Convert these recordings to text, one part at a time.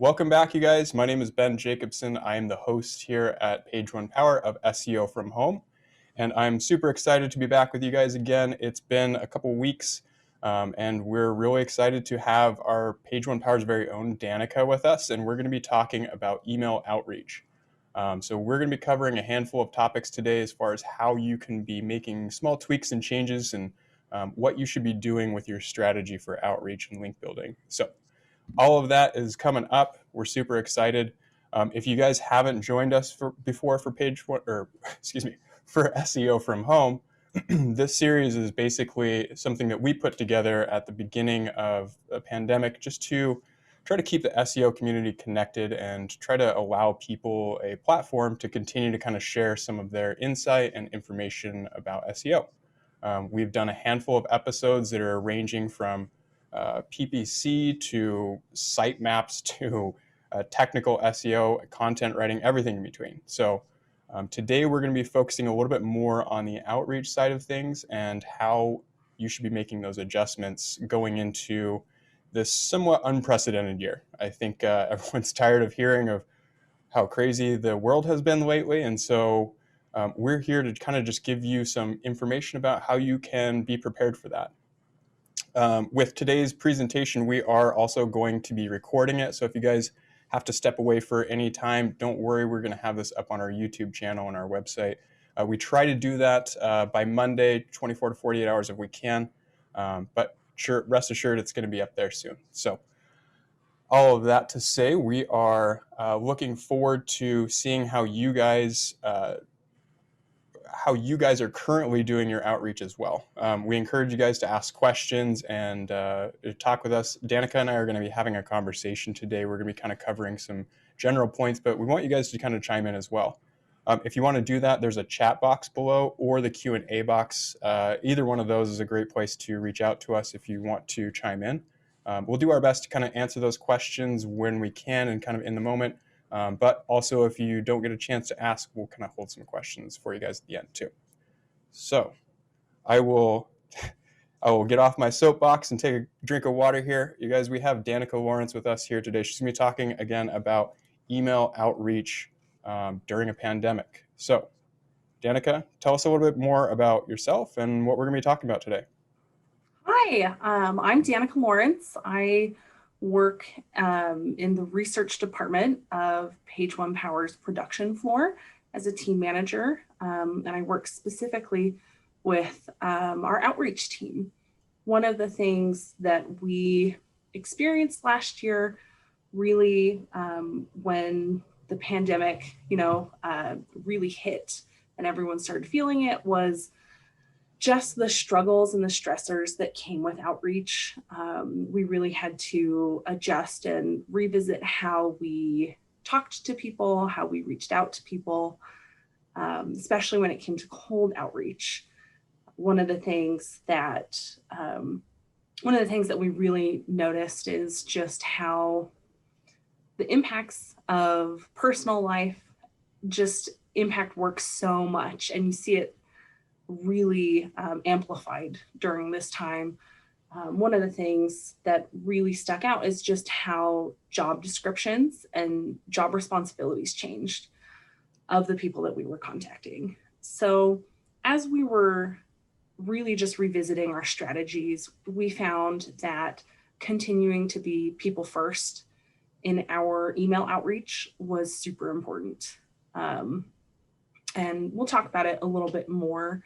Welcome back, you guys. My name is Ben Jacobson. I am the host here at Page One Power of SEO from Home, and I'm super excited to be back with you guys again. It's been a couple weeks, and we're really excited to have our Page One Power's very own Danica with us, and we're going to be talking about email outreach. So we're going to be covering a handful of topics today as far as how you can be making small tweaks and changes and what you should be doing with your strategy for outreach and link building. So all of that is coming up. We're super excited. If you guys haven't joined us before for Page One, or excuse me, for SEO from Home, this series is basically something that we put together at the beginning of the pandemic just to try to keep the SEO community connected and try to allow people a platform to continue to kind of share some of their insight and information about SEO. We've done a handful of episodes that are ranging from PPC to site maps to technical SEO, content writing, everything in between. So today we're going to be focusing a little bit more on the outreach side of things and how you should be making those adjustments going into this somewhat unprecedented year. I think everyone's tired of hearing of how crazy the world has been lately, and so we're here to kind of just give you some information about how you can be prepared for that. With today's presentation, we are also going to be recording it. So if you guys have to step away for any time, don't worry. We're going to have this up on our YouTube channel and our website. We try to do that by Monday, 24 to 48 hours if we can. But rest assured, it's going to be up there soon. So all of that to say, we are looking forward to seeing how you guys are currently doing your outreach as well. We encourage you guys to ask questions and talk with us. Danica and I are going to be having a conversation today. We're going to be kind of covering some general points, but we want you guys to kind of chime in as well. If you want to do that, there's a chat box below or the Q&A box. Either one of those is a great place to reach out to us if you want to chime in. We'll do our best to kind of answer those questions when we can and kind of in the moment. But also, if you don't get a chance to ask, we'll kind of hold some questions for you guys at the end too. So I will get off my soapbox and take a drink of water here. You guys, we have Danica Laurence with us here today. She's going to be talking again about email outreach during a pandemic. So Danica, tell us a little bit more about yourself and what we're going to be talking about today. Hi, I'm Danica Laurence. I work in the research department of Page One Power's production floor as a team manager, and I work specifically with our outreach team. One of the things that we experienced last year, really when the pandemic, really hit and everyone started feeling it, was just the struggles and the stressors that came with outreach. We really had to adjust and revisit how we talked to people, how we reached out to people, especially when it came to cold outreach. One of the things that we really noticed is just how the impacts of personal life just impact work so much, and you see it really amplified during this time. One of the things that really stuck out is just how job descriptions and job responsibilities changed of the people that we were contacting. So as we were really just revisiting our strategies, we found that continuing to be people first in our email outreach was super important. And we'll talk about it a little bit more,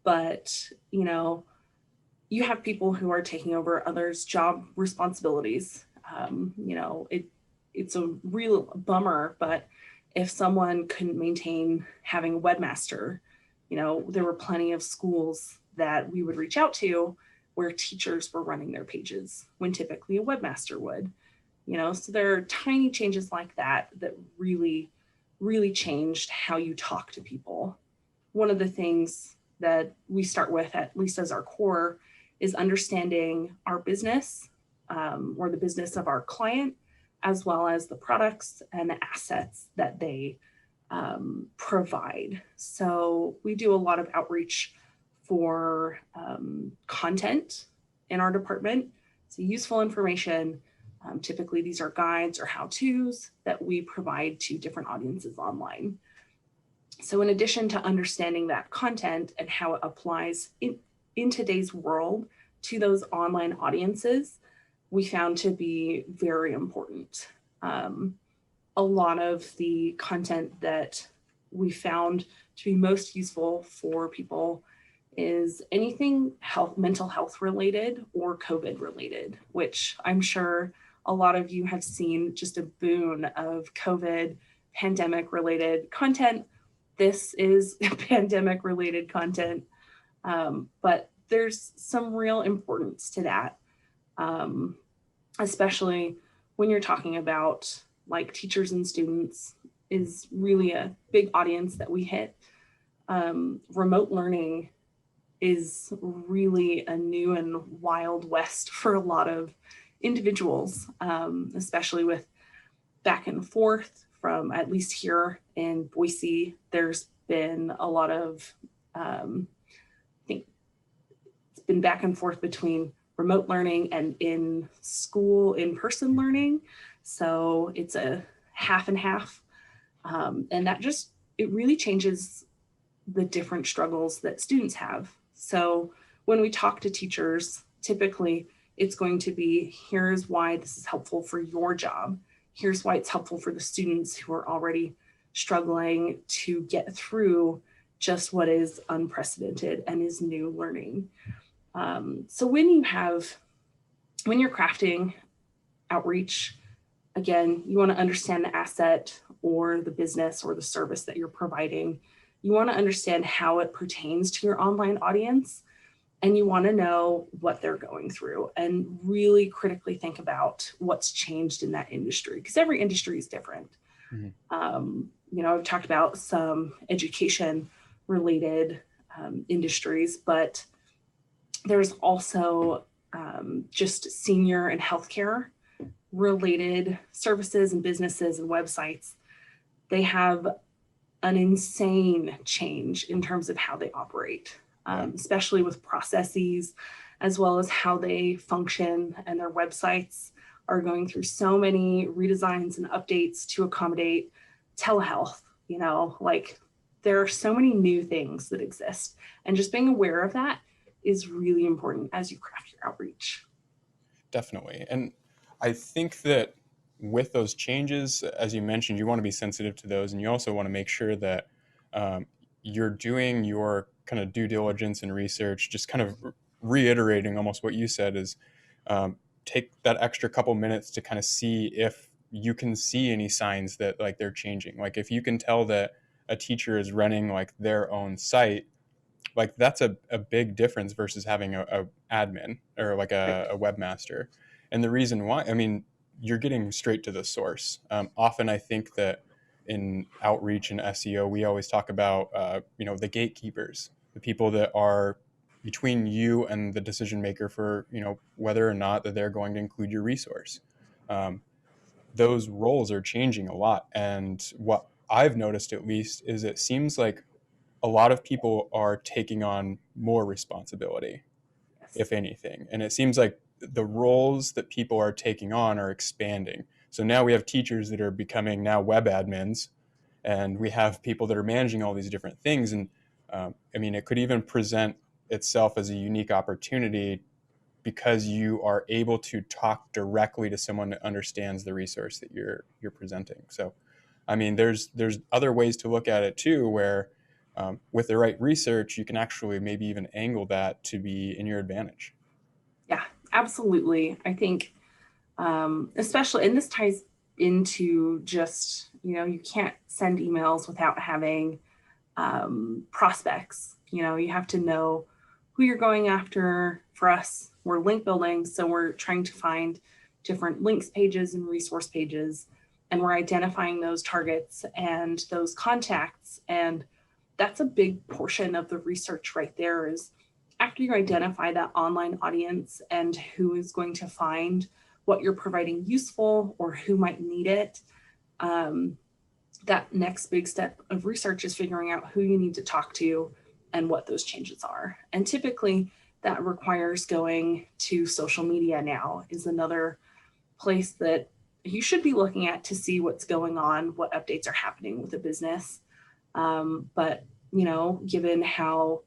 but you have people who are taking over others' job responsibilities. It's a real bummer, but if someone couldn't maintain having a webmaster, there were plenty of schools that we would reach out to where teachers were running their pages when typically a webmaster would, so there are tiny changes like that that really changed how you talk to people. One of the things that we start with, at least as our core, is understanding our business or the business of our client, as well as the products and the assets that they provide. So we do a lot of outreach for content in our department. So useful information Typically, these are guides or how-tos that we provide to different audiences online. So in addition to understanding that content and how it applies in today's world to those online audiences, we found to be very important. A lot of the content that we found to be most useful for people is anything mental health related or COVID related, which I'm sure a lot of you have seen just a boon of COVID pandemic related content. This is pandemic related content, but there's some real importance to that, especially when you're talking about like teachers and students is really a big audience that we hit. Remote learning is really a new and wild west for a lot of individuals, especially with back and forth from, at least here in Boise, there's been a lot of, I think it's been back and forth between remote learning and in school, in-person learning. So it's a half and half. And that just, it really changes the different struggles that students have. So when we talk to teachers, typically it's going to be, here's why this is helpful for your job. Here's why it's helpful for the students who are already struggling to get through just what is unprecedented and is new learning. So when you're crafting outreach, again, you want to understand the asset or the business or the service that you're providing. You want to understand how it pertains to your online audience, and you want to know what they're going through and really critically think about what's changed in that industry, because every industry is different. I've talked about some education related industries, but there's also just senior and healthcare related services and businesses and websites. They have an insane change in terms of how they operate, especially with processes, as well as how they function, and their websites are going through so many redesigns and updates to accommodate telehealth. Like there are so many new things that exist, and just being aware of that is really important as you craft your outreach. Definitely. And I think that with those changes, as you mentioned, you want to be sensitive to those, and you also want to make sure that you're doing your kind of due diligence and research, just kind of reiterating almost what you said is take that extra couple minutes to kind of see if you can see any signs that like they're changing. Like if you can tell that a teacher is running like their own site, like that's a big difference versus having a admin or like a webmaster. And the reason why, I mean, you're getting straight to the source. Often I think that in outreach and SEO, we always talk about, the gatekeepers, the people that are between you and the decision maker for, whether or not that they're going to include your resource. Those roles are changing a lot. And what I've noticed, at least, is it seems like a lot of people are taking on more responsibility, Yes. if anything. And it seems like the roles that people are taking on are expanding. So now we have teachers that are becoming now web admins, and we have people that are managing all these different things. And it could even present itself as a unique opportunity because you are able to talk directly to someone that understands the resource that you're presenting. So, there's other ways to look at it too, where with the right research, you can actually maybe even angle that to be in your advantage. Yeah, absolutely. I think, especially, and this ties into just, you can't send emails without having prospects. You have to know who you're going after. For us, we're link building. So we're trying to find different links pages and resource pages, and we're identifying those targets and those contacts. And that's a big portion of the research right there is after you identify that online audience and who is going to find what you're providing useful or who might need it, that next big step of research is figuring out who you need to talk to and what those changes are. And typically that requires going to social media now is another place that you should be looking at to see what's going on, what updates are happening with the business. But, given how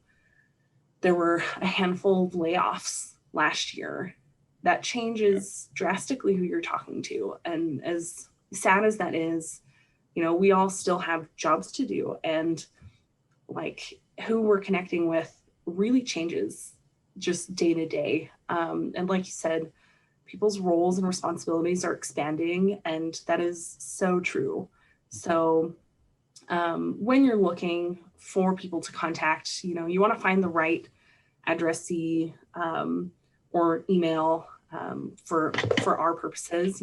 there were a handful of layoffs last year, that changes drastically who you're talking to. And as sad as that is, we all still have jobs to do. And like who we're connecting with really changes just day to day. And like you said, people's roles and responsibilities are expanding, and that is so true. So when you're looking for people to contact, you want to find the right addressee or email for our purposes,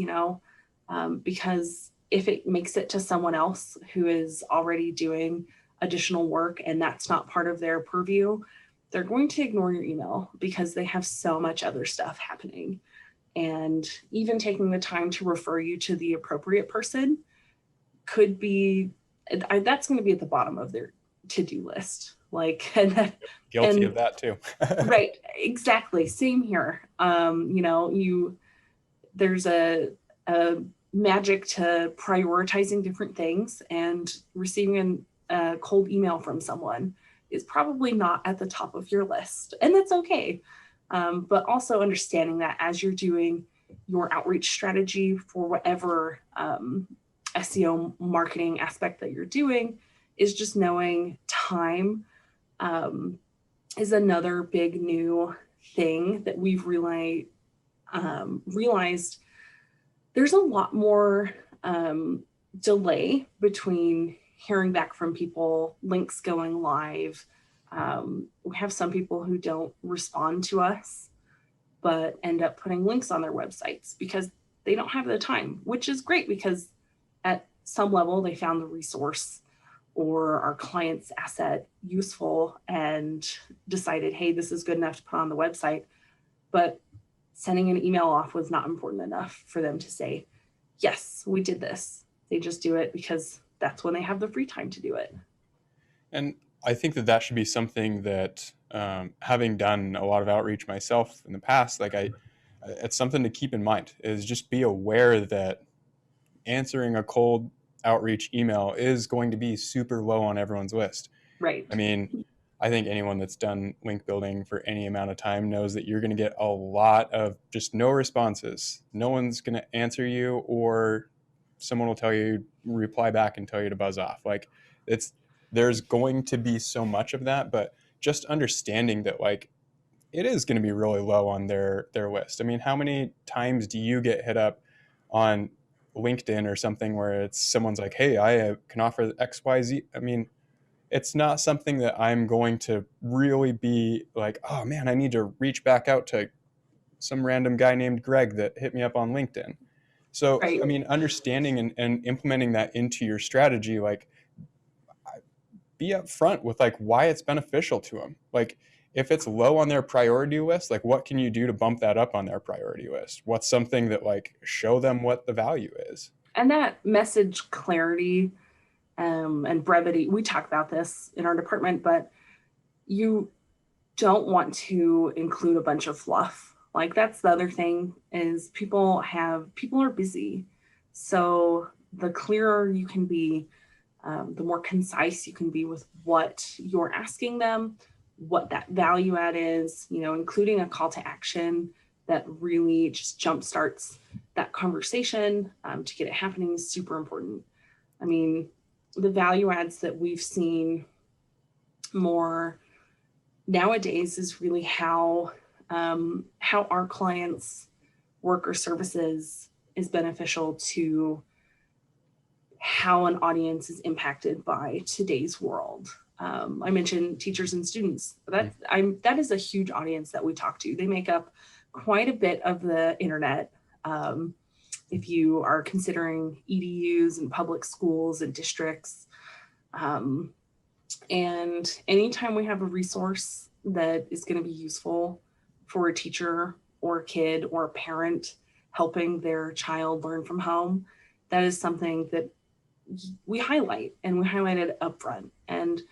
because if it makes it to someone else who is already doing additional work and that's not part of their purview, they're going to ignore your email because they have so much other stuff happening. And even taking the time to refer you to the appropriate person could be, that's going to be at the bottom of their to-do list. Like, Guilty of that too. Right, exactly. Same here. There's a magic to prioritizing different things, and receiving a cold email from someone is probably not at the top of your list, and that's okay. But also understanding that as you're doing your outreach strategy for whatever SEO marketing aspect that you're doing, is just knowing time is another big new thing that we've realized. There's a lot more delay between hearing back from people, links going live. We have some people who don't respond to us, but end up putting links on their websites because they don't have the time, which is great because at some level they found the resource or our client's asset useful and decided, hey, this is good enough to put on the website. But sending an email off was not important enough for them to say, yes, we did this. They just do it because that's when they have the free time to do it. And I think that should be something that, having done a lot of outreach myself in the past, it's something to keep in mind, is just be aware that answering a cold outreach email is going to be super low on everyone's list. Right. I mean, I think anyone that's done link building for any amount of time knows that you're going to get a lot of just no responses. No one's going to answer you, or someone will tell you, reply back and tell you to buzz off. Like, there's going to be so much of that, but just understanding that it is going to be really low on their list. I mean, how many times do you get hit up on LinkedIn or something where it's someone's like, hey, I can offer XYZ? I mean, it's not something that I'm going to really be like, oh man, I need to reach back out to some random guy named Greg that hit me up on LinkedIn. So, Right. I mean, understanding and implementing that into your strategy, be upfront with why it's beneficial to them. If it's low on their priority list, what can you do to bump that up on their priority list? What's something that show them what the value is? And that message clarity and brevity, we talk about this in our department, but you don't want to include a bunch of fluff. That's the other thing, is people are busy. So the clearer you can be, the more concise you can be with what you're asking them, what that value add is, including a call to action that really just jumpstarts that conversation to get it happening is super important. I mean, the value adds that we've seen more nowadays is really how our clients' work or services is beneficial to how an audience is impacted by today's world. I mentioned teachers and students. That is a huge audience that we talk to. They make up quite a bit of the internet. If you are considering EDUs and public schools and districts. And anytime we have a resource that is going to be useful for a teacher or a kid or a parent helping their child learn from home, that is something that we highlight, and we highlight it upfront. And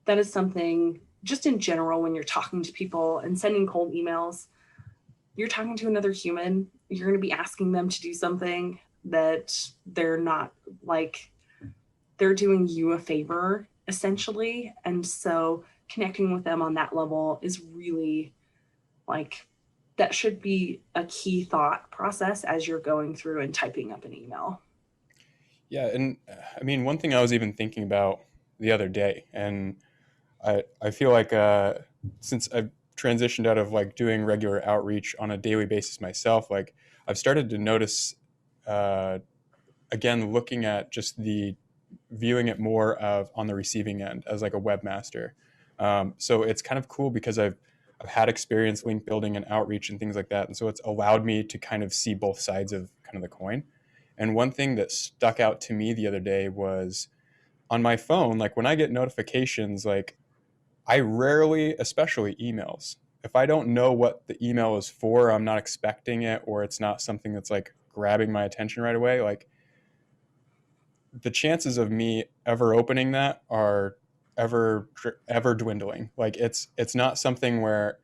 that is something just in general, when you're talking to people and sending cold emails, you're talking to another human. You're going to be asking them to do something that they're not like, they're doing you a favor essentially. And so connecting with them on that level is really like, that should be a key thought process as you're going through and typing up an email. Yeah, and I mean, one thing I was even thinking about the other day, and I feel like since I've transitioned out of like doing regular outreach on a daily basis myself, like I've started to notice uh, again looking at just the viewing it more of on the receiving end as like a webmaster. So it's kind of cool because I've had experience link building and outreach and things like that, and so it's allowed me to kind of see both sides of kind of the coin. And one thing that stuck out to me the other day was on my phone, like when I get notifications, like I rarely, especially emails, if I don't know what the email is for, I'm not expecting it, or it's not something that's like grabbing my attention right away, like the chances of me ever opening that are ever dwindling. Like it's not something where,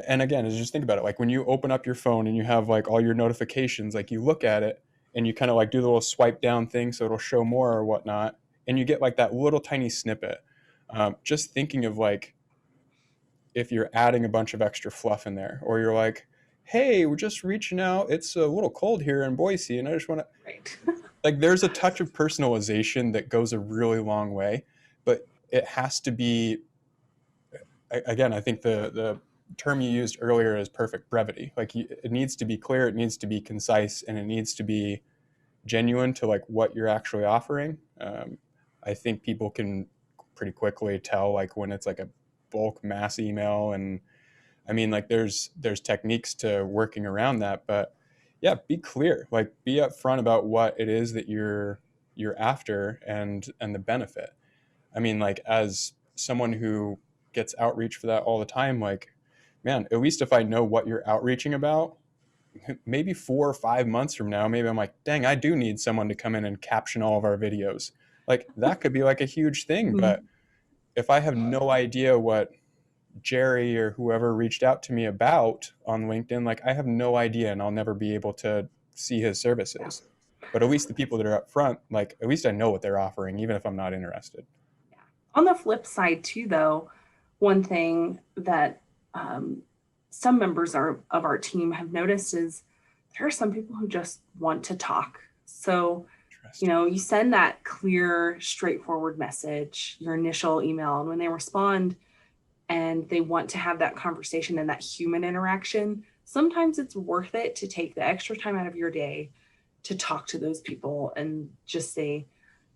and again, just think about it. Like when you open up your phone and you have like all your notifications, like you look at it and you kind of like do the little swipe down thing so it'll show more or whatnot, and you get like that little tiny snippet. Just thinking of like if you're adding a bunch of extra fluff in there, or you're like, hey, we're just reaching out. It's a little cold here in Boise, and I just want to Right. like there's a touch of personalization that goes a really long way, but it has to be again, I think the term you used earlier is perfect, brevity. Like it needs to be clear, it needs to be concise, and it needs to be genuine to like what you're actually offering. I think people can pretty quickly tell like when it's like a bulk mass email, and I mean like there's techniques to working around that, but yeah, be clear, like be upfront about what it is that you're after and the benefit. I mean, like as someone who gets outreach for that all the time, like, man, at least if I know what you're outreaching about, maybe 4 or 5 months from now, maybe I'm like, dang, I do need someone to come in and caption all of our videos. Like that could be like a huge thing. Mhm. But if I have no idea what Jerry or whoever reached out to me about on LinkedIn, like I have no idea and I'll never be able to see his Yeah. services. But at least the people that are up front, like at least I know what they're offering, even if I'm not interested. Yeah. On the flip side, too, though, one thing that um, some members of our team have noticed is there are some people who just want to talk. So, Interesting. you send that clear, straightforward message, your initial email, and when they respond and they want to have that conversation and that human interaction, sometimes it's worth it to take the extra time out of your day to talk to those people and just say,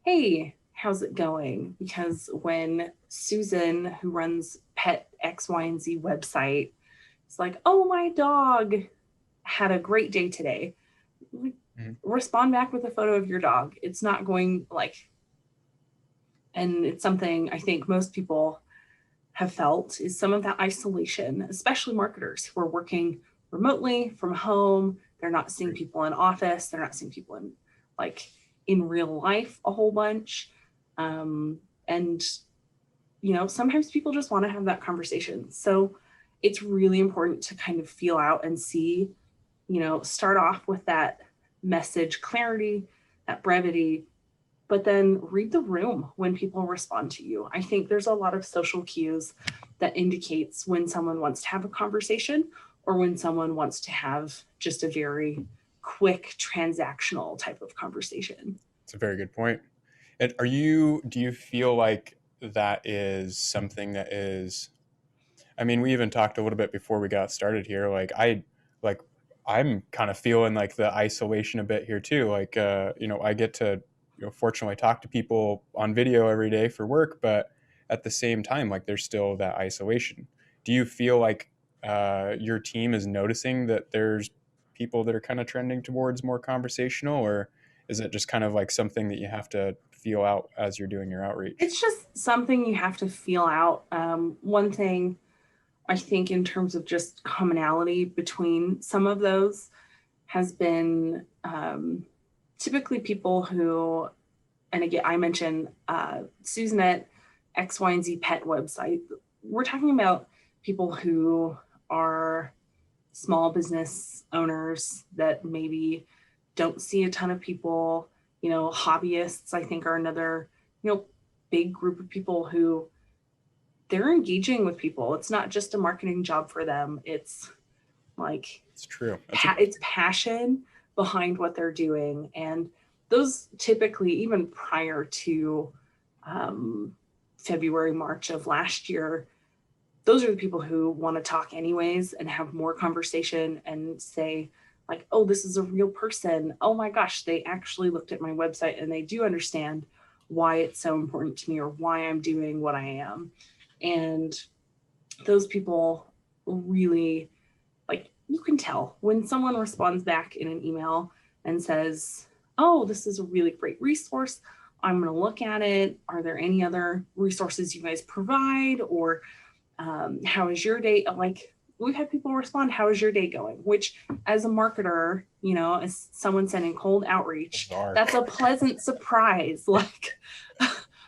hey, how's it going? Because when Susan, who runs Pet X, Y, and Z website, is like, oh, my dog had a great day today, Mhm. respond back with a photo of your dog. It's not going like, and it's something I think most people have felt is some of that isolation, especially marketers who are working remotely from home. They're not seeing people in office. They're not seeing people in like in real life a whole bunch. And sometimes people just want to have that conversation. So it's really important to kind of feel out and see, start off with that message clarity, that brevity, but then read the room when people respond to you. I think there's a lot of social cues that indicates when someone wants to have a conversation or when someone wants to have just a very quick transactional type of conversation. It's a very good point. And do you feel like that is something that is, I mean, we even talked a little bit before we got started here. Like, I'm kind of feeling like the isolation a bit here too. Like, I get to, fortunately talk to people on video every day for work, but at the same time, like there's still that isolation. Do you feel like your team is noticing that there's people that are kind of trending towards more conversational, or is it just kind of like something that you have to feel out as you're doing your outreach? It's just something you have to feel out. One thing I think, in terms of just commonality between some of those, has been typically people who, and again, I mentioned Susan at X, Y, and Z pet website. We're talking about people who are small business owners that maybe don't see a ton of people. Hobbyists, I think, are another, big group of people who they're engaging with people. It's not just a marketing job for them. It's like It's true. it's passion behind what they're doing. And those typically, even prior to February, March of last year, those are the people who want to talk anyways and have more conversation and say, like, oh, this is a real person. Oh my gosh, they actually looked at my website and they do understand why it's so important to me or why I'm doing what I am. And those people really, like, you can tell when someone responds back in an email and says, oh, this is a really great resource. I'm going to look at it. Are there any other resources you guys provide? Or how is your day? Like, we've had people respond, how is your day going? Which, as a marketer, as someone sending cold outreach, that's a pleasant surprise. Like,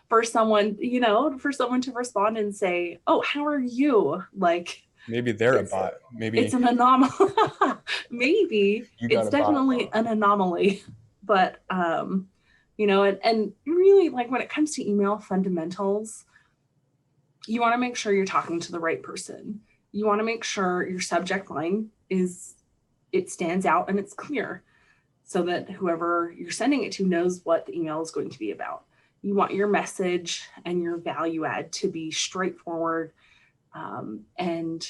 for someone to respond and say, oh, how are you? Like, maybe they're a bot. Maybe it's an anomaly. Maybe it's definitely an anomaly. But and really, like, when it comes to email fundamentals, you want to make sure you're talking to the right person. You want to make sure your subject line it stands out and it's clear so that whoever you're sending it to knows what the email is going to be about. You want your message and your value add to be straightforward, and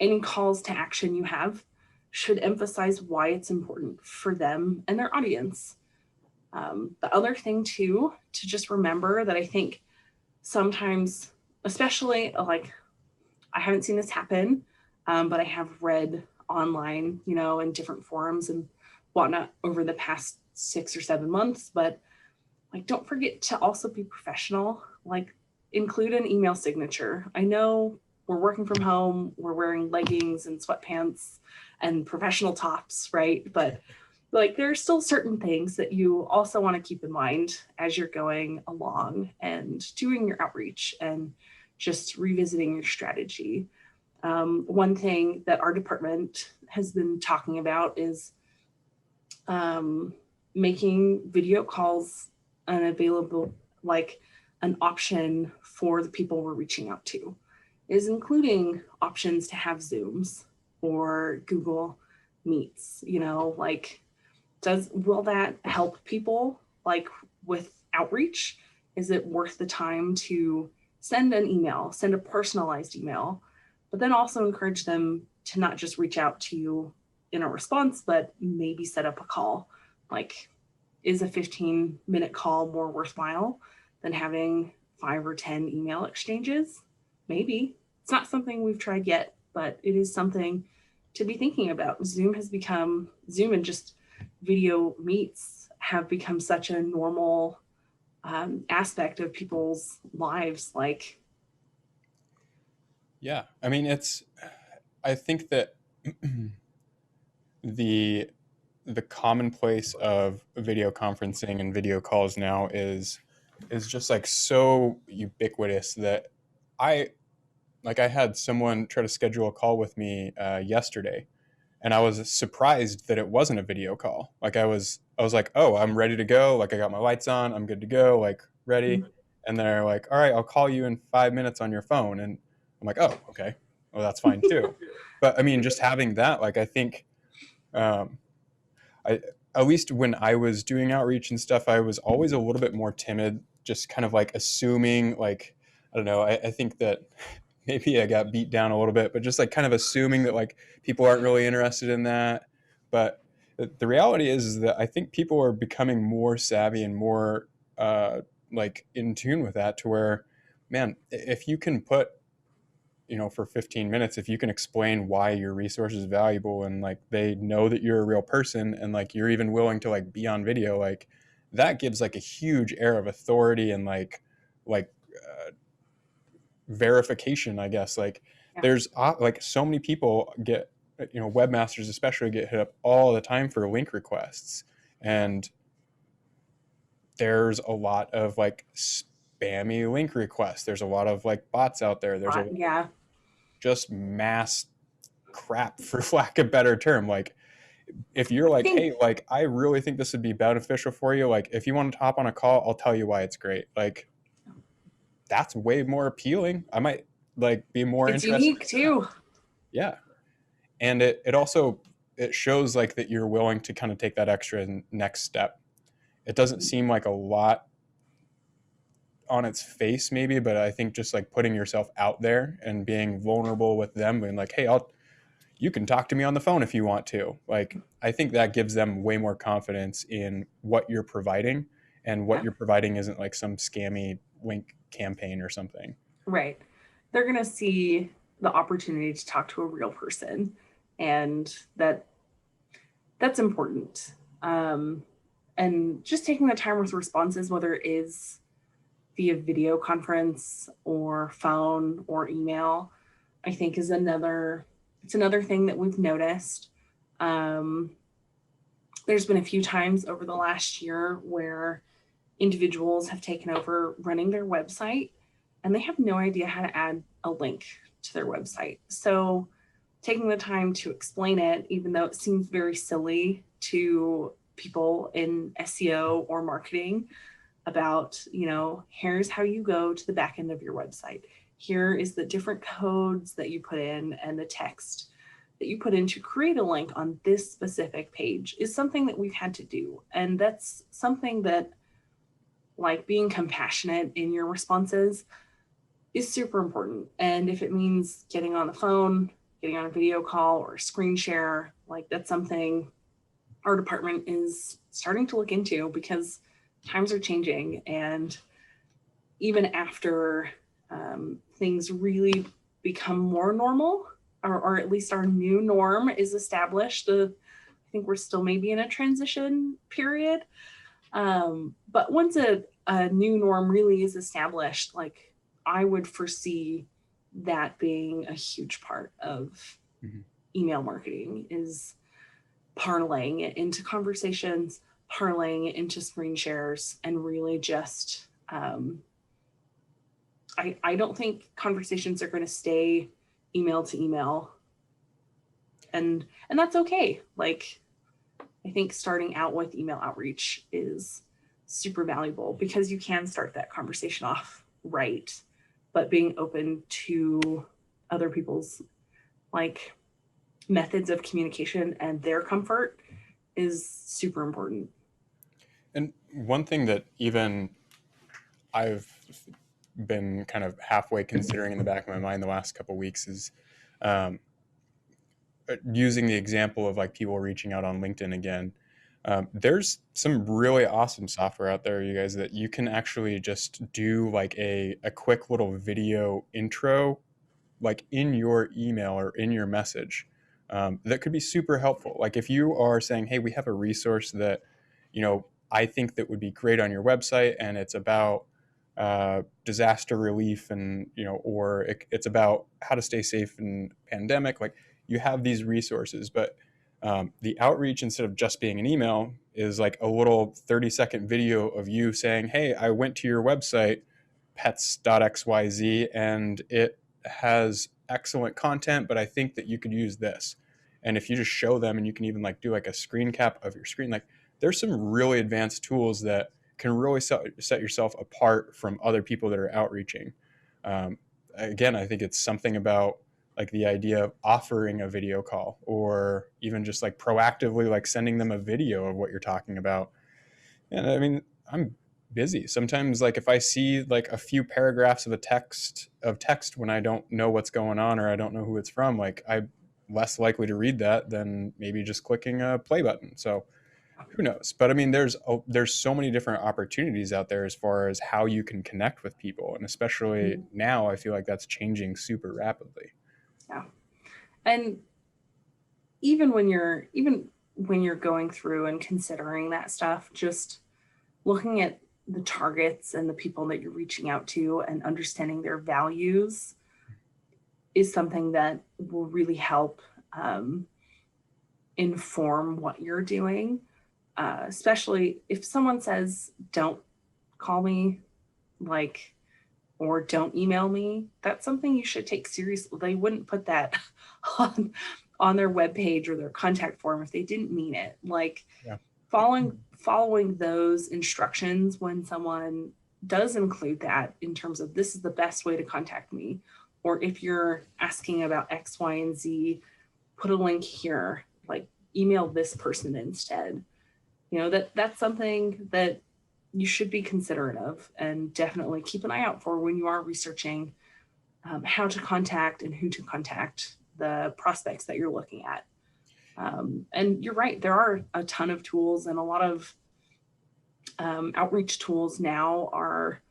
any calls to action you have should emphasize why it's important for them and their audience. The other thing too, to just remember that I think sometimes, especially, like, I haven't seen this happen, but I have read online, in different forums and whatnot over the past 6 or 7 months, but, like, don't forget to also be professional. Like, include an email signature. I know we're working from home, we're wearing leggings and sweatpants and professional tops, right? But, like, there are still certain things that you also want to keep in mind as you're going along and doing your outreach and just revisiting your strategy. One thing that our department has been talking about is making video calls unavailable, like an option for the people we're reaching out to, is including options to have Zooms or Google Meets. Like, will that help people, like, with outreach? Is it worth the time to send an email, send a personalized email, but then also encourage them to not just reach out to you in a response, but maybe set up a call? Like, is a 15-minute call more worthwhile than having 5 or 10 email exchanges? Maybe. It's not something we've tried yet, but it is something to be thinking about. Zoom and just video meets have become such a normal aspect of people's lives. Like, yeah, I mean, I think that the commonplace of video conferencing and video calls now is just, like, so ubiquitous that I I had someone try to schedule a call with me yesterday, and I was surprised that it wasn't a video call. Like, I was like, oh, I'm ready to go. Like, I got my lights on, I'm good to go, like, ready. And they're like, all right, I'll call you in 5 minutes on your phone. And I'm like, oh, okay, well, that's fine too. But I mean, just having that, like, I think, I at least when I was doing outreach and stuff, I was always a little bit more timid, just kind of like assuming, like, I don't know, I think that maybe I got beat down a little bit, but just, like, kind of assuming that, like, people aren't really interested in that. But the reality is that I think people are becoming more savvy and more like, in tune with that, to where, man, if you can put, for 15 minutes, if you can explain why your resource is valuable, and, like, they know that you're a real person, and, like, you're even willing to, like, be on video, like, that gives, like, a huge air of authority and, like, verification, I guess. Like, yeah. There's like, so many people get, webmasters especially, get hit up all the time for link requests, and there's a lot of, like, spammy link requests. There's a lot of, like, bots out there. There's Yeah. just mass crap, for lack of a better term. Like, if you're I like, think hey, like, I really think this would be beneficial for you, like, if you want to hop on a call, I'll tell you why it's great. Like, that's way more appealing. I might like be more it's interested unique in that. too. Yeah. And it also, it shows like that you're willing to kind of take that extra next step. It doesn't seem like a lot on its face maybe, but I think just like putting yourself out there and being vulnerable with them and like, hey, you can talk to me on the phone if you want to. Like, I think that gives them way more confidence in what you're providing, and what Yeah, you're providing isn't like some scammy link campaign or something. right. They're going to see the opportunity to talk to a real person, and that's important. Um, and just taking the time with responses, whether it is via video conference or phone or email, I think is another thing that we've noticed. Um, there's been a few times over the last year where individuals have taken over running their website and they have no idea how to add a link to their website. So taking the time to explain it, even though it seems very silly to people in SEO or marketing, about, here's how you go to the back end of your website. Here is the different codes that you put in and the text that you put in to create a link on this specific page, is something that we've had to do. And that's something that, like, being compassionate in your responses is super important. And if it means getting on the phone, getting on a video call or a screen share, like, that's something our department is starting to look into, because times are changing. And even after things really become more normal, or at least our new norm is established, I think we're still maybe in a transition period. But once a new norm really is established, like, I would foresee that being a huge part of Mhm. email marketing, is parlaying it into conversations, parlaying it into screen shares, and really just, I don't think conversations are going to stay email to email, and that's okay. Like, I think starting out with email outreach is super valuable, because you can start that conversation off right, but being open to other people's, like, methods of communication and their comfort is super important. And one thing that even I've been kind of halfway considering in the back of my mind the last couple of weeks is um, using the example of like people reaching out on LinkedIn again. There's some really awesome software out there, you guys, that you can actually just do like a quick little video intro, like in your email or in your message, that could be super helpful. Like if you are saying, hey, we have a resource that, I think that would be great on your website, and it's about disaster relief, and or it's about how to stay safe in pandemic. Like, you have these resources, but the outreach, instead of just being an email, is like a little 30-second video of you saying, hey, I went to your website, pets.xyz, and it has excellent content, but I think that you could use this. And if you just show them, and you can even like do like a screen cap of your screen, like there's some really advanced tools that can really set yourself apart from other people that are outreaching. Um, Again, I think it's something about like the idea of offering a video call, or even just like proactively like sending them a video of what you're talking about. And I mean, I'm busy. Sometimes like if I see like a few paragraphs of text when I don't know what's going on, or I don't know who it's from, like I'm less likely to read that than maybe just clicking a play button. So who knows? But I mean, there's so many different opportunities out there as far as how you can connect with people, and especially now, I feel like that's changing super rapidly. Yeah. And even when you're going through and considering that stuff, just looking at the targets and the people that you're reaching out to and understanding their values is something that will really help um, inform what you're doing. Especially if someone says, don't call me, like, or don't email me, that's something you should take seriously. They wouldn't put that on on their webpage or their contact form if they didn't mean it. Like Yeah. following those instructions when someone does include that in terms of this is the best way to contact me, or if you're asking about X, Y, and Z, put a link here, like email this person instead. That's something that you should be considerate of and definitely keep an eye out for when you are researching how to contact and who to contact the prospects that you're looking at. And you're right, there are a ton of tools, and a lot of outreach tools now are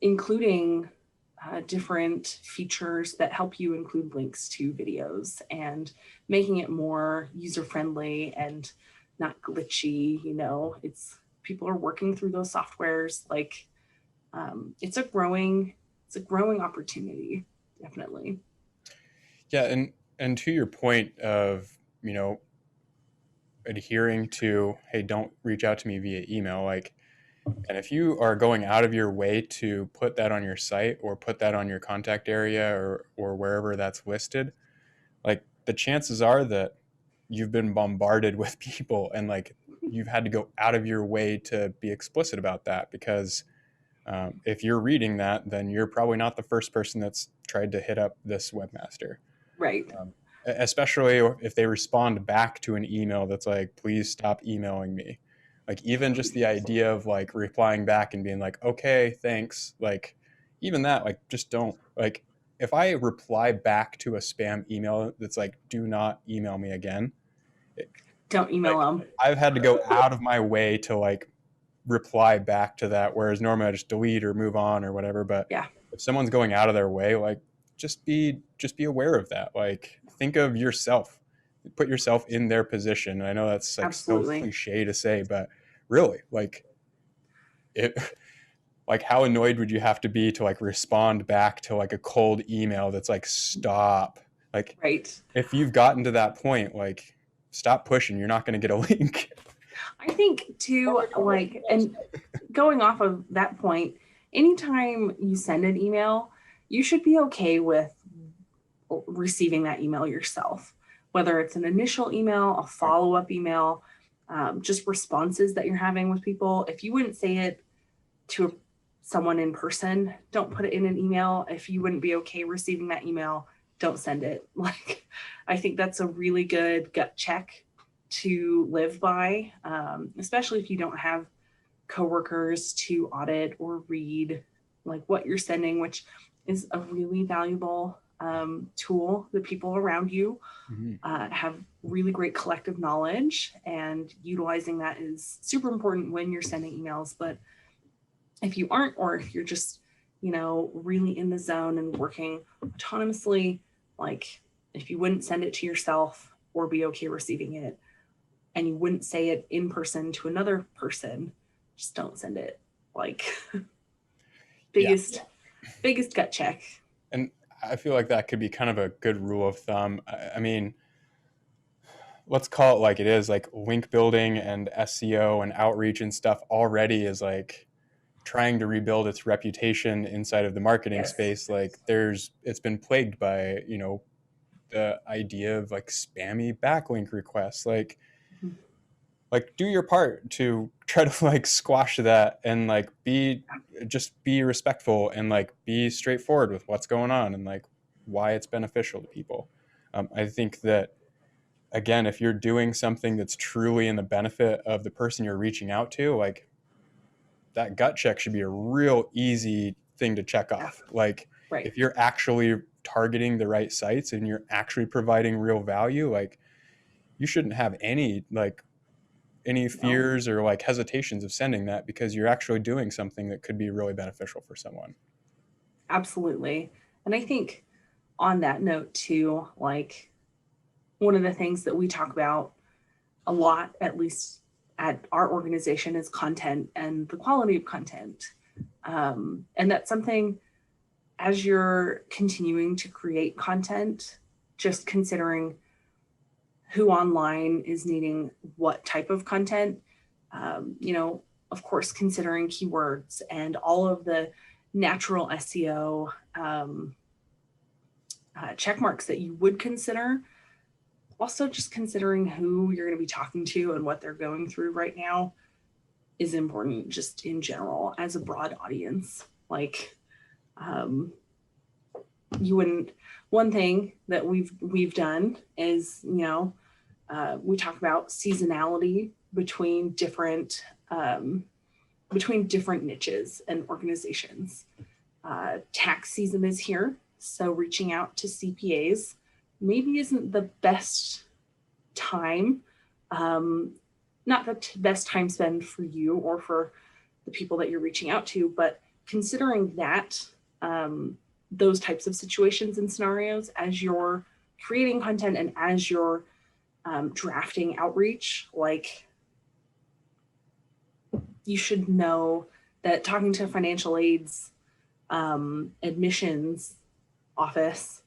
including different features that help you include links to videos and making it more user friendly and not glitchy. It's people are working through those softwares. Like it's a growing opportunity, definitely. Yeah, and to your point of, adhering to, hey, don't reach out to me via email, like, and if you are going out of your way to put that on your site or put that on your contact area or wherever that's listed, like the chances are that you've been bombarded with people, and like you've had to go out of your way to be explicit about that, because if you're reading that, then you're probably not the first person that's tried to hit up this webmaster. Right. Especially if they respond back to an email that's like, please stop emailing me. Like even just the idea of like replying back and being like, okay, thanks. Like even that, like just don't, like if I reply back to a spam email that's like, do not email me again. Don't email Like them. I've had to go out of my way to like reply back to that, whereas normally I just delete or move on or whatever. But Yeah, if someone's going out of their way, like just be aware of that. Like think of yourself, put yourself in their position. And I know that's like so absolutely. cliche to say, but really, like it, like how annoyed would you have to be to like respond back to like a cold email that's like, stop. Like Right. if you've gotten to that point, like stop pushing, you're not going to get a link. I think too, like, and going off of that point, anytime you send an email, you should be okay with receiving that email yourself, whether it's an initial email, a follow up email, just responses that you're having with people. If you wouldn't say it to someone in person, don't put it in an email. If you wouldn't be okay receiving that email, don't send it. Like, I think that's a really good gut check to live by, especially if you don't have coworkers to audit or read like what you're sending, which is a really valuable tool. The people around you Mhm. have really great collective knowledge, and utilizing that is super important when you're sending emails. But if you aren't, or if you're just, really in the zone and working autonomously, like if you wouldn't send it to yourself or be okay receiving it, and you wouldn't say it in person to another person, just don't send it. Like Yeah. biggest gut check. And I feel like that could be kind of a good rule of thumb. I mean, let's call it like it is, like link building and SEO and outreach and stuff already is like trying to rebuild its reputation inside of the marketing Yes. space. Like it's been plagued by, the idea of like spammy backlink requests. Like do your part to try to like squash that, and like be respectful and like be straightforward with what's going on and like why it's beneficial to people. I think that again, if you're doing something that's truly in the benefit of the person you're reaching out to, like that gut check should be a real easy thing to check Yeah. off. Like Right. if you're actually targeting the right sites and you're actually providing real value, like you shouldn't have any No, fears or like hesitations of sending that, because you're actually doing something that could be really beneficial for someone. absolutely. And I think on that note too, like one of the things that we talk about a lot, at least at our organization, is content and the quality of content. And that's something, as you're continuing to create content, just considering who online is needing what type of content, of course, considering keywords and all of the natural SEO check marks that you would consider. Also, just considering who you're going to be talking to and what they're going through right now is important, just in general, as a broad audience. Like, you wouldn't. One thing that we've done is, we talk about seasonality between different niches and organizations. Tax season is here, so reaching out to CPAs maybe isn't the best time, not the best time spent for you or for the people that you're reaching out to, but considering that, those types of situations and scenarios as you're creating content and as you're drafting outreach, like, you should know that talking to financial aid's admissions office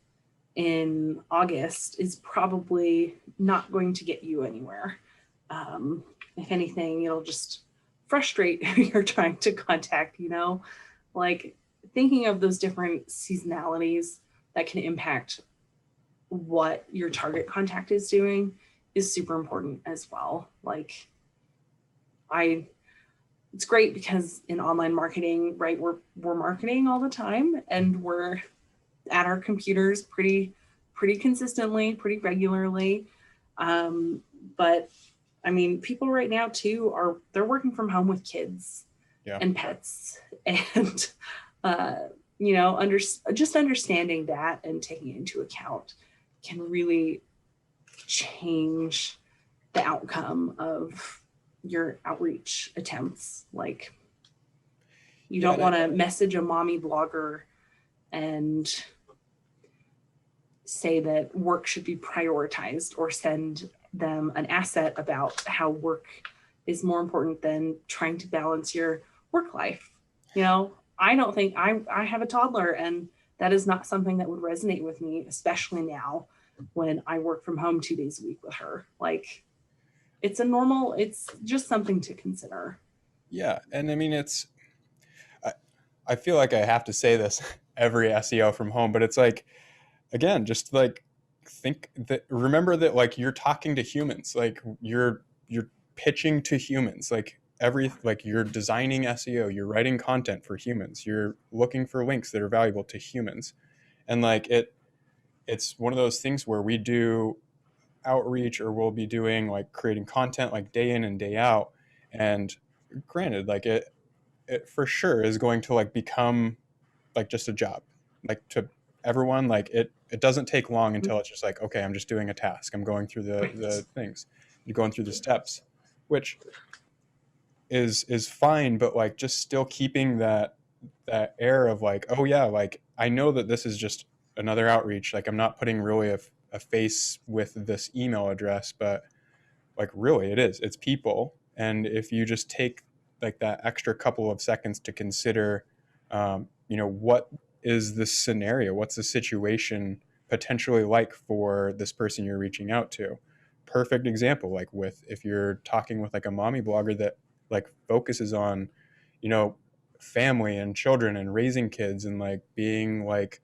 in August is probably not going to get you anywhere. If anything, it'll just frustrate who you're trying to contact, like, thinking of those different seasonalities that can impact what your target contact is doing is super important as well. Like, it's great because in online marketing, right, we're marketing all the time and we're at our computers pretty consistently, pretty regularly. But I mean, people right now too they're working from home with kids and pets, and just understanding that and taking it into account can really change the outcome of your outreach attempts. Like, you don't want to message a mommy blogger and say that work should be prioritized or send them an asset about how work is more important than trying to balance your work life. I don't think I have a toddler, and that is not something that would resonate with me, especially now when I work from home 2 days a week with her. Like, it's just something to consider. Yeah. And I mean, I feel like I have to say this every SEO from home, but it's like, again, just like, remember that, like, you're talking to humans, like you're pitching to humans, like you're designing SEO, you're writing content for humans, you're looking for links that are valuable to humans. And like, it's one of those things where we do outreach, or we'll be doing, like, creating content like day in and day out. And granted, like, it for sure is going to, like, become like just a job, like, to everyone. Like, it doesn't take long until it's just like, okay, I'm just doing a task, I'm going through the things, you're going through the steps, which is fine, but like, just still keeping that air of like, oh yeah, like, I know that this is just another outreach, like, I'm not putting really a face with this email address, but like, really, it's people. And if you just take like that extra couple of seconds to consider, what is the scenario, what's the situation potentially like for this person you're reaching out to. Perfect example, like, if you're talking with like a mommy blogger that like focuses on, family and children and raising kids and like being like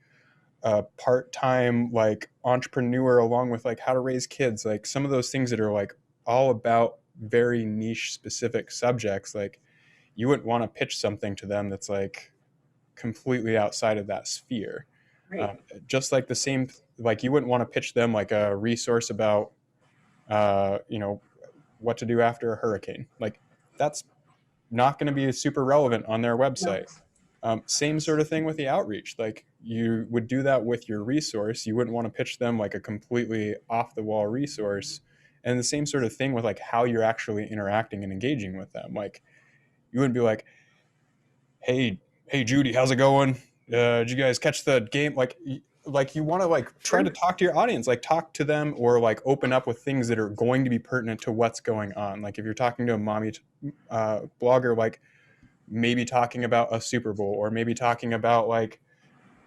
a part-time like entrepreneur, along with like how to raise kids, like some of those things that are like all about very niche specific subjects, like, you wouldn't want to pitch something to them that's like completely outside of that sphere. Right. Just like the same, like, you wouldn't want to pitch them like a resource about what to do after a hurricane. Like, that's not going to be super relevant on their website. Same sort of thing with the outreach. Like, you would do that with your resource. You wouldn't want to pitch them like a completely off the wall resource. And the same sort of thing with like how you're actually interacting and engaging with them. Like, you wouldn't be like, hey Judy, how's it going? Did you guys catch the game? Like, you want to like try to talk to your audience, like talk to them, or like open up with things that are going to be pertinent to what's going on. Like, if you're talking to a mommy blogger, like, maybe talking about a Super Bowl, or maybe talking about like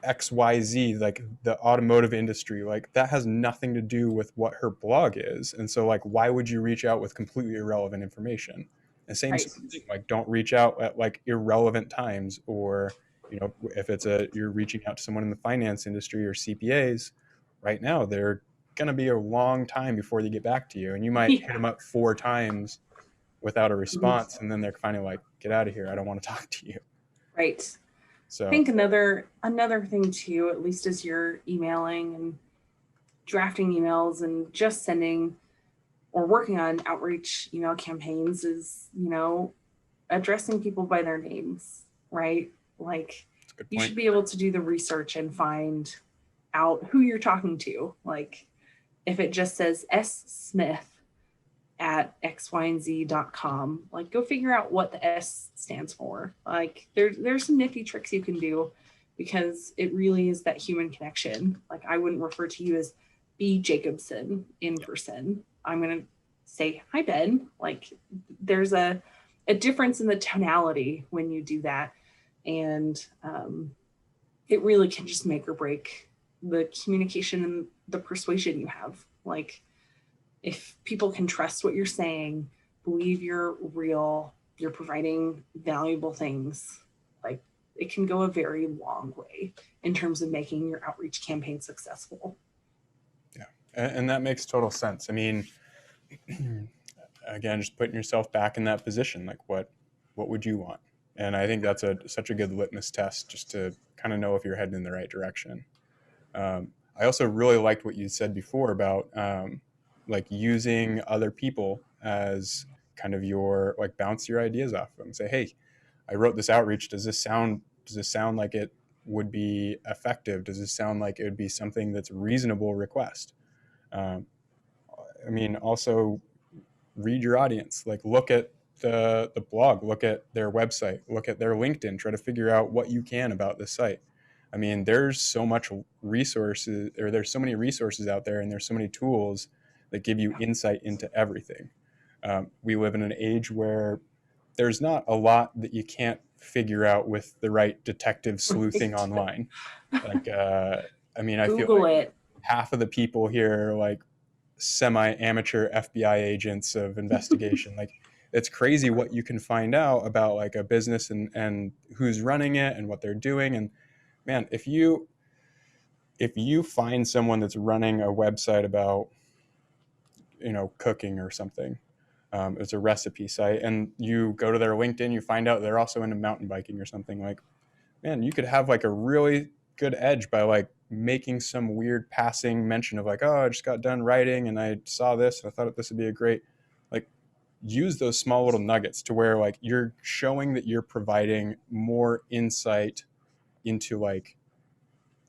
XYZ, like the automotive industry, like, that has nothing to do with what her blog is. And so like, why would you reach out with completely irrelevant information? And same Right. sort of thing, like, don't reach out at like irrelevant times, or If you're reaching out to someone in the finance industry or CPAs, right now they're going to be a long time before they get back to you, and you might hit Yeah. them up 4 times without a Mhm. response, and then they're finally like, get out of here, I don't want to talk to you. Right. I So think another thing too, at least as you're emailing and drafting emails and just sending or working on outreach email campaigns, is, addressing people by their names, right? Like, that's a good you point. should be able to do the research and find out who you're talking to. Like, if it just says S. Smith at xyandz.com, like, go figure out what the S stands for. Like, there's some nifty tricks you can do, because it really is that human connection. Like, I wouldn't refer to you as B. Jacobson in person. I'm going to say, hi, Ben. Like, there's a difference in the tonality when you do that. And it really can just make or break the communication and the persuasion you have. Like, if people can trust what you're saying, believe you're real, you're providing valuable things, like, it can go a very long way in terms of making your outreach campaign successful. Yeah, and that makes total sense. I mean, again, just putting yourself back in that position, like what would you want? And I think that's such a good litmus test, just to kind of know if you're heading in the right direction. I also really liked what you said before about like using other people as kind of your, like, bounce your ideas off of them. Say, hey, I wrote this outreach. Does this sound like it would be effective? Does this sound like it would be something that's a reasonable request? Um, I mean, also read your audience. Like, look at the blog, look at their website, look at their LinkedIn, try to figure out what you can about the site. I mean, there's so much resources, or there's so many resources out there, and there's so many tools that give you insight into everything. We live in an age where there's not a lot that you can't figure out with the right detective sleuthing Right. online. Like, I mean, I feel Google like it. half of the people here are like semi-amateur FBI agents of investigation. Like, it's crazy what you can find out about like a business, and who's running it and what they're doing. And man, if you find someone that's running a website about, cooking or something, it's a recipe site, and you go to their LinkedIn, you find out they're also into mountain biking or something, like, man, you could have like a really good edge by like making some weird passing mention of like, oh, I just got done writing and I saw this and I thought this would be a great, like, use those small little nuggets to where like you're showing that you're providing more insight into, like,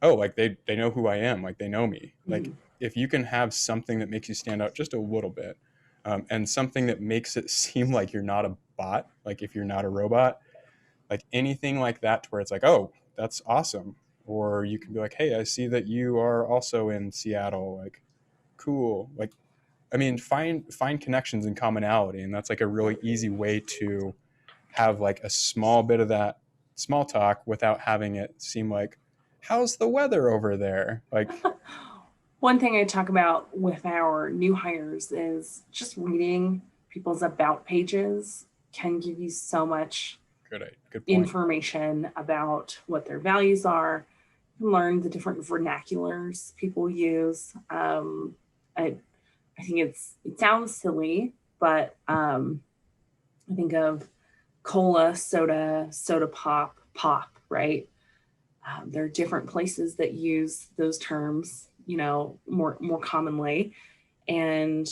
oh, like they know who I am, like they know me. Like, Mhm. if you can have something that makes you stand out just a little bit, and something that makes it seem like you're not a bot, like if you're not a robot, like anything like that, to where it's like, oh, that's awesome. Or you can be like, hey, I see that you are also in Seattle, like, cool. Like, I mean, find connections and commonality, and that's like a really easy way to have like a small bit of that small talk without having it seem like, how's the weather over there, like. One thing I talk about with our new hires is just reading people's about pages can give you so much Good point. information about what their values are. You can learn the different vernaculars people use. I think it sounds silly, but I think of cola, soda, soda pop, pop, right? There are different places that use those terms, more commonly. And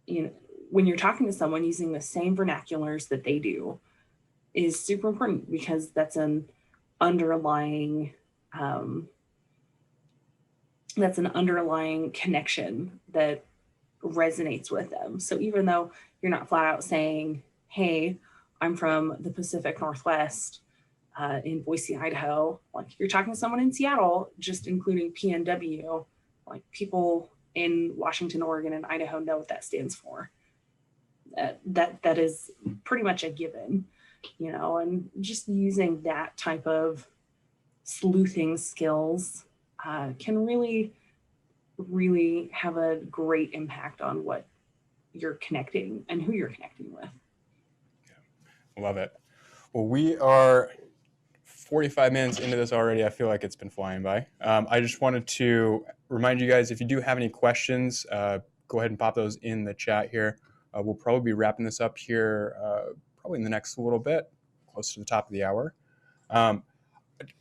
you know, when you're talking to someone, using the same vernaculars that they do is super important, because underlying um, that's an underlying connection that resonates with them. So even though you're not flat out saying, "Hey, I'm from the Pacific Northwest in Boise, Idaho," like, if you're talking to someone in Seattle, just including PNW, like, people in Washington, Oregon, and Idaho know what that stands for. That is pretty much a given, and just using that type of sleuthing skills can really, really have a great impact on what you're connecting and who you're connecting with. Love it. Well, we are 45 minutes into this already. I feel like it's been flying by. I just wanted to remind you guys, if you do have any questions, go ahead and pop those in the chat here. We'll probably be wrapping this up here probably in the next little bit, close to the top of the hour. I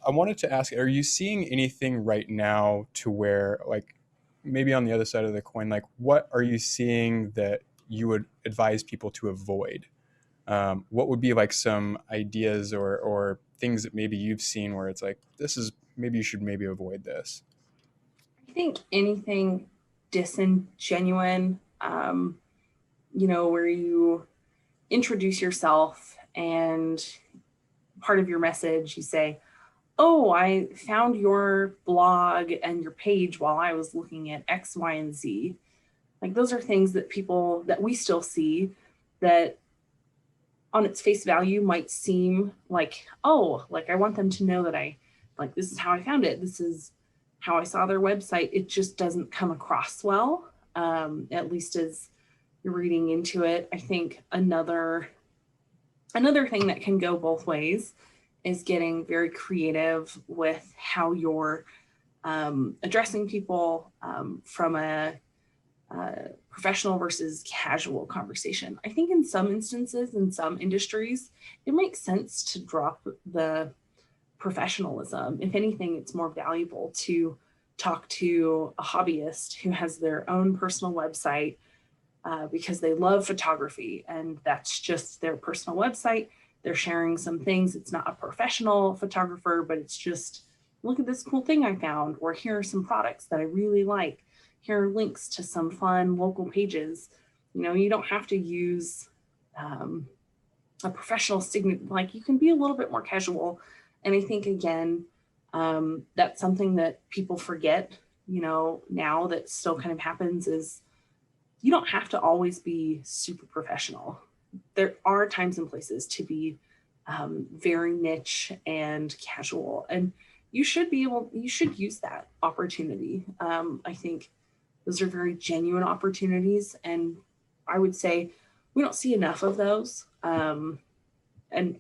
wanted to ask, are you seeing anything right now to where, like, maybe on the other side of the coin, like, what are you seeing that you would advise people to avoid? What would be like some ideas or things that maybe you've seen where it's like, this is, maybe you should maybe avoid this? I think anything disingenuine, where you introduce yourself and part of your message, you say, oh, I found your blog and your page while I was looking at X, Y, and Z. Like those are things that we still see that on its face value might seem like, oh, like I want them to know that this is how I found it. This is how I saw their website. It just doesn't come across well, at least as you're reading into it. I think another thing that can go both ways is getting very creative with how you're addressing people from a professional versus casual conversation. I think in some instances, in some industries, it makes sense to drop the professionalism. If anything, it's more valuable to talk to a hobbyist who has their own personal website because they love photography and that's just their personal website. They're sharing some things. It's not a professional photographer, but it's just, look at this cool thing I found, or here are some products that I really like. Here are links to some fun local pages. You don't have to use a professional signature. Like you can be a little bit more casual. And I think, again, that's something that people forget, now that still kind of happens is you don't have to always be super professional. There are times and places to be very niche and casual. And you should use that opportunity. I think those are very genuine opportunities. And I would say we don't see enough of those. And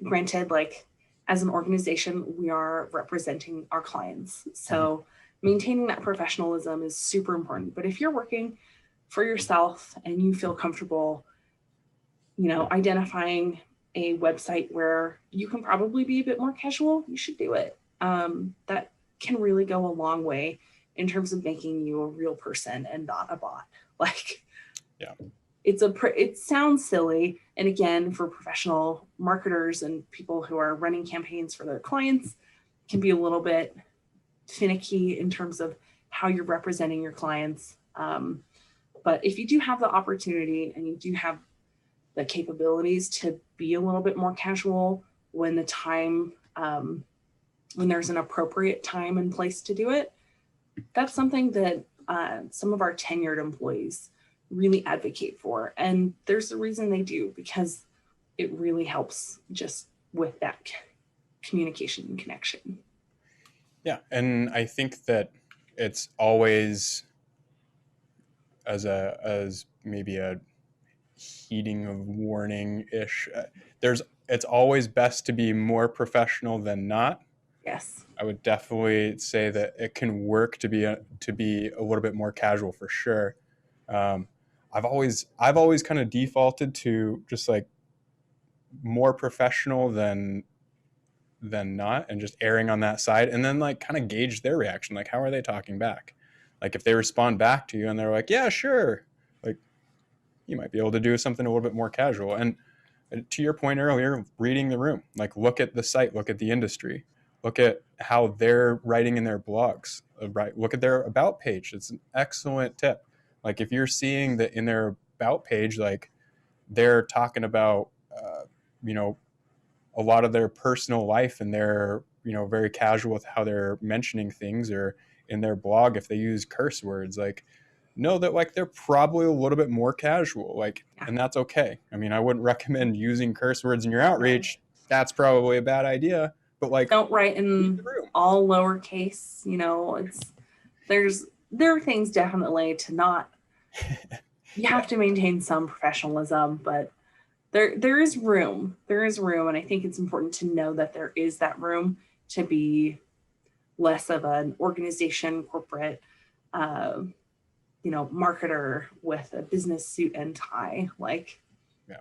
granted, like as an organization, we are representing our clients. So maintaining that professionalism is super important. But if you're working for yourself and you feel comfortable, identifying a website where you can probably be a bit more casual, you should do it. That can really go a long way in terms of making you a real person and not a bot. Like, yeah, it sounds silly. And again, for professional marketers and people who are running campaigns for their clients, it can be a little bit finicky in terms of how you're representing your clients. But if you do have the opportunity and you do have the capabilities to be a little bit more casual when the time, when there's an appropriate time and place to do it, that's something that some of our tenured employees really advocate for. And there's a reason they do, because it really helps just with that communication and connection. Yeah. And I think that it's always as maybe a heeding of warning ish. It's always best to be more professional than not. Yes. I would definitely say that it can work to be a little bit more casual for sure. I've always kind of defaulted to just like more professional than not, and just erring on that side, and then like kind of gauge their reaction. Like, how are they talking back? Like if they respond back to you and they're like, yeah, sure, like you might be able to do something a little bit more casual. And to your point earlier, reading the room, like look at the site, look at the industry, look at how they're writing in their blogs, right? Look at their about page. It's an excellent tip. Like if you're seeing that in their about page, like they're talking about, a lot of their personal life, and they're, very casual with how they're mentioning things, or in their blog, if they use curse words, like know that like they're probably a little bit more casual, like, and that's okay. I mean, I wouldn't recommend using curse words in your outreach. That's probably a bad idea. But like, don't write in all lowercase. There are things definitely to not. You have to maintain some professionalism, but there is room. There is room, and I think it's important to know that there is that room to be less of an organization, corporate, marketer with a business suit and tie. Like, Yeah.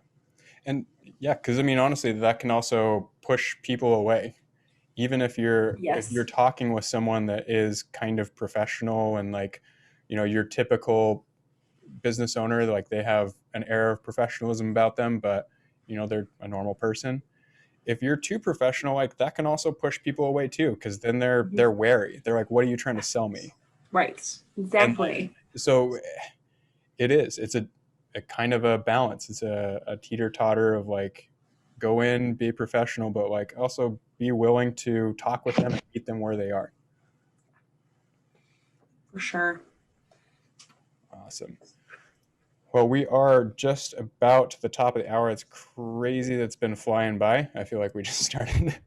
And yeah, because I mean, honestly, that can also push people away. Even if you're yes. talking with someone that is kind of professional and like, your typical business owner, like they have an air of professionalism about them, but they're a normal person. If you're too professional, like that can also push people away too, because then they're wary. They're like, "What are you trying to sell me?" Right. And Exactly. so it's a kind of a balance. It's a teeter totter of like, go in, be professional, but like also be willing to talk with them and meet them where they are. For sure. Awesome. Well, we are just about to the top of the hour. It's crazy that's been flying by. I feel like we just started.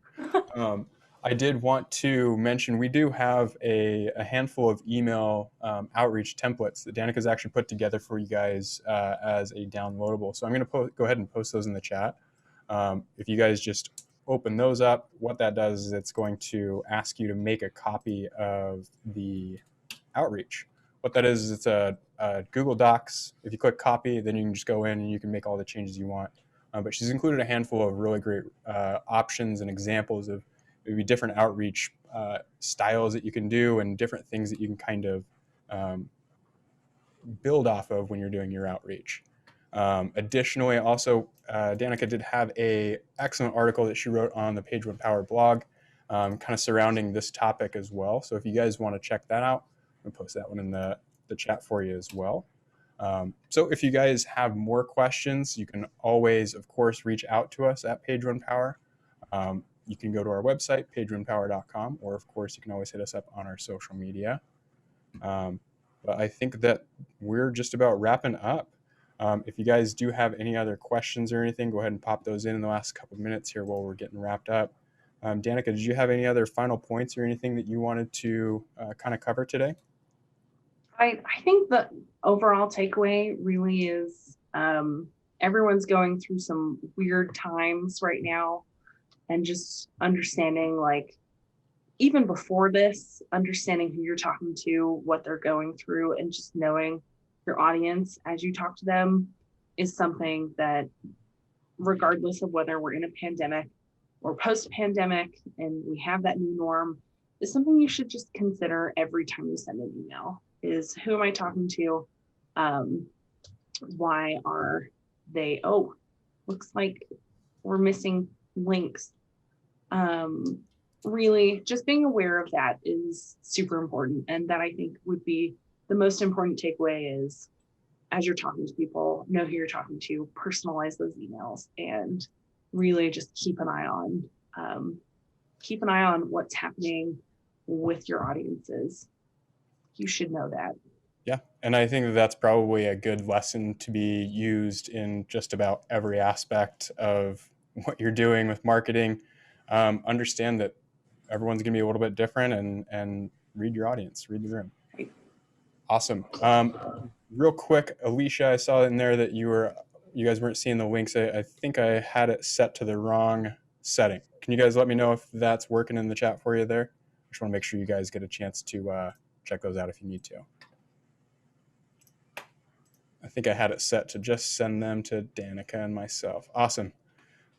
Um, I did want to mention we do have a handful of email outreach templates that Danica's actually put together for you guys as a downloadable. So I'm going to go ahead and post those in the chat. If you guys just open those up, what that does is it's going to ask you to make a copy of the outreach. What that is it's a Google Docs. If you click copy, then you can just go in and you can make all the changes you want. But she's included a handful of really great options and examples of maybe different outreach styles that you can do and different things that you can kind of build off of when you're doing your outreach. Additionally, also, Danica did have an excellent article that she wrote on the Page One Power blog, kind of surrounding this topic as well. So if you guys want to check that out, I'll post that one in the chat for you as well. So if you guys have more questions, you can always, of course, reach out to us at Page One Power. You can go to our website, pageonepower.com, or of course, you can always hit us up on our social media. But I think that we're just about wrapping up. If you guys do have any other questions or anything, go ahead and pop those in the last couple of minutes here while we're getting wrapped up. Danica, did you have any other final points or anything that you wanted to kind of cover today? I think the overall takeaway really is everyone's going through some weird times right now, and just understanding, like, even before this, understanding who you're talking to, what they're going through, and just knowing your audience as you talk to them is something that, regardless of whether we're in a pandemic or post-pandemic and we have that new norm, is something you should just consider every time you send an email. Is, who am I talking to? Why are they, looks like we're missing links. Really just being aware of that is super important. And that, I think, would be the most important takeaway is, as you're talking to people, know who you're talking to, personalize those emails, and really just keep an eye on what's happening with your audiences. You should know that. Yeah, and I think that that's probably a good lesson to be used in just about every aspect of what you're doing with marketing. Understand that everyone's going to be a little bit different, and read your audience, read the room. Right. Awesome. Real quick, Alicia, I saw in there that you guys weren't seeing the links. I think I had it set to the wrong setting. Can you guys let me know if that's working in the chat for you there? I just want to make sure you guys get a chance to check those out if you need to. I think I had it set to just send them to Danica and myself. Awesome.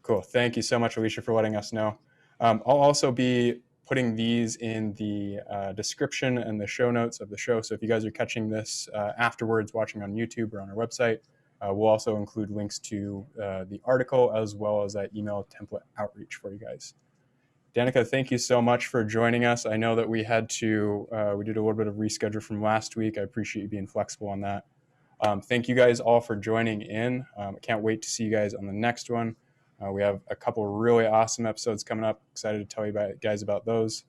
Cool. Thank you so much, Alicia, for letting us know. I'll also be putting these in the description and the show notes of the show. So if you guys are catching this afterwards, watching on YouTube or on our website, we'll also include links to the article as well as that email template outreach for you guys. Danica, thank you so much for joining us. I know that we did a little bit of reschedule from last week. I appreciate you being flexible on that. Thank you guys all for joining in. I can't wait to see you guys on the next one. We have a couple really awesome episodes coming up. Excited to tell you guys about those.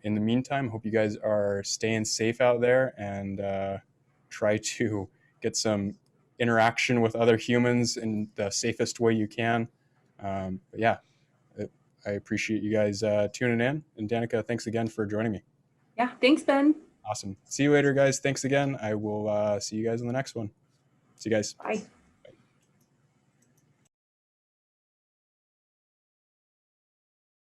In the meantime, hope you guys are staying safe out there and try to get some interaction with other humans in the safest way you can. But yeah, I appreciate you guys tuning in. And Danica, thanks again for joining me. Yeah, thanks, Ben. Awesome. See you later, guys. Thanks again. I will see you guys on the next one. See you guys. Bye.